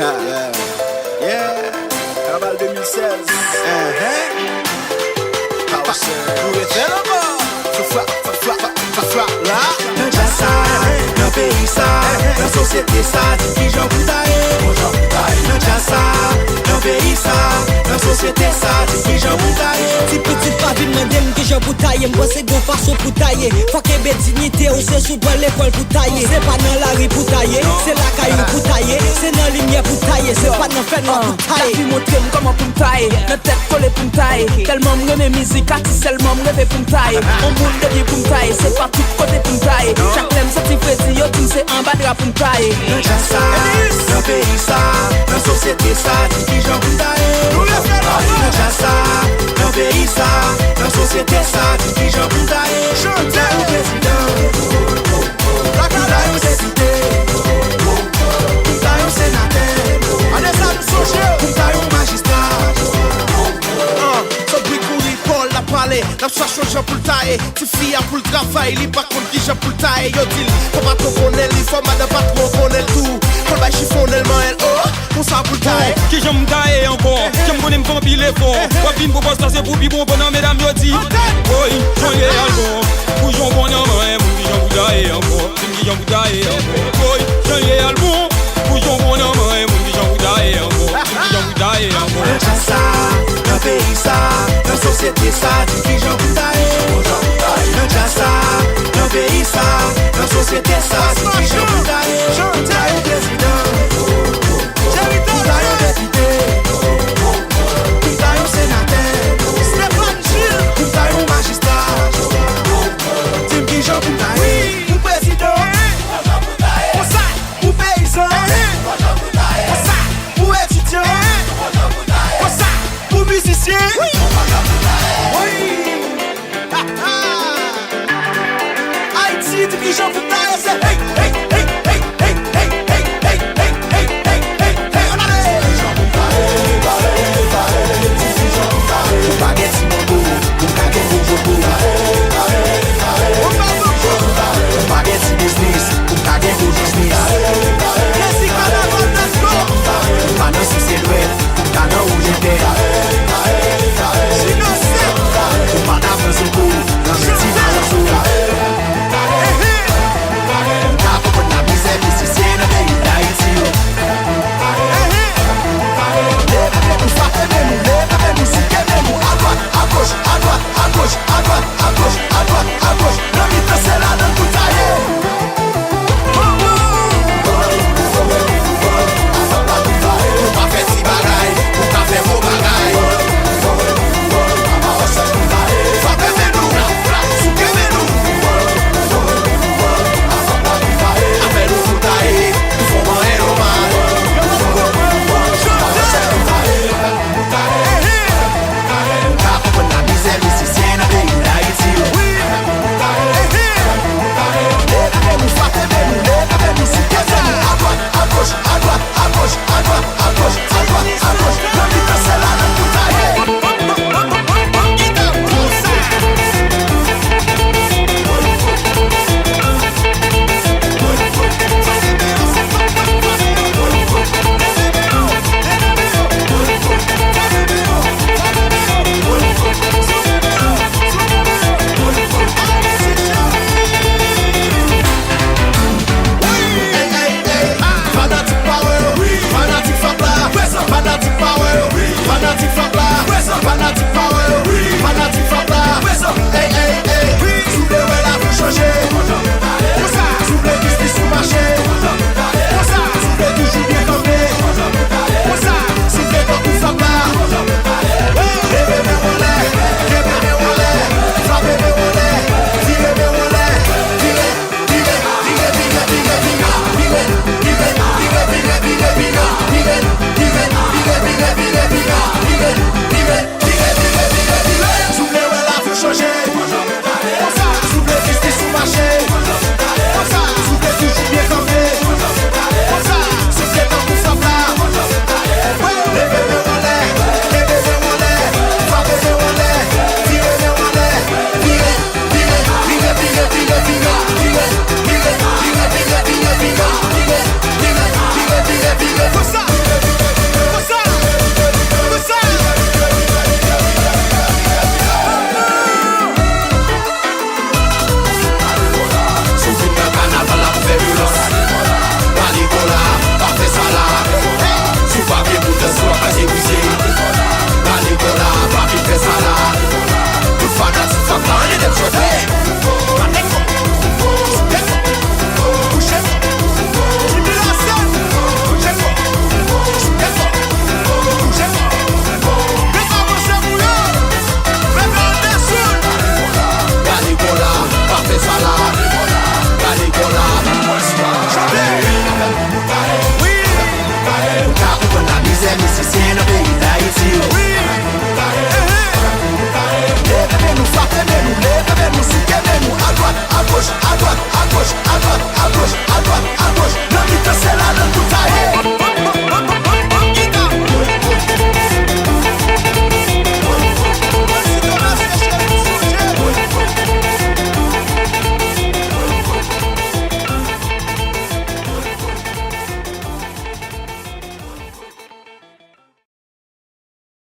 Yeah, Carnaval 2016. Nan jasa, nan peyi sa, nan sosyete sa, di jan pou taye. Nan jasa, nan peyi sa, nan sosyete sa, di jan pou taye. Ti petit pa vin mandem ki jan pou taye. M'pense gon fason pou taye. Fok ebe dignité ou se sou dans l'école pou taye. Se pa nan la ri pou taye, se la kayou pou taye, se nan lumière pou taye, se pa nan fenn pou taye. T'as vu montrer comment pour m'tailler, notre tête collée pour m'tailler. Tellement m'aime musique, seulement m'rêve pour m'tailler. On boule de vie pour m'tailler, c'est pas tout côté pour m'tailler. Chaque lème sorti fait yo tout c'est en bas de la pour m'tailler. Nan jasa, nan peyi sa, nan sosyete sa, di jan pou taye. Nan jasa, nan peyi sa, nan sosyete sa, di jan pou taye. Pou taye président, pou taye député, pou taye sénateur, pou taye magistrat. La cherche Jean pour le tailler, tu fille pour le travail, il pas contre qui Jean pour le tailler. Yo dit, faut pas trop connaître, il faut madame pas trop connaître tout. Faut pas chiffonner le main, oh, pour ça pour le tailler. Qui j'aime tailler encore, qui me connaît me faire pile fort. Quoi pile pour passer c'est pour bon bonhomme mesdames yo dit. Oui, joyeux album, pour Jean bonhomme, mon qui j'aime tailler encore, qui j'aime tailler encore. Oui, joyeux album, pour Jean bonhomme, mon qui j'aime tailler encore, qui j'aime tailler encore. Nan jasa, nan peyi sa, nan sosyete sa, di jan pou taye. Nan jasa, nan peyi sa, nan sosyete sa, di jan pou taye. Pou taye président.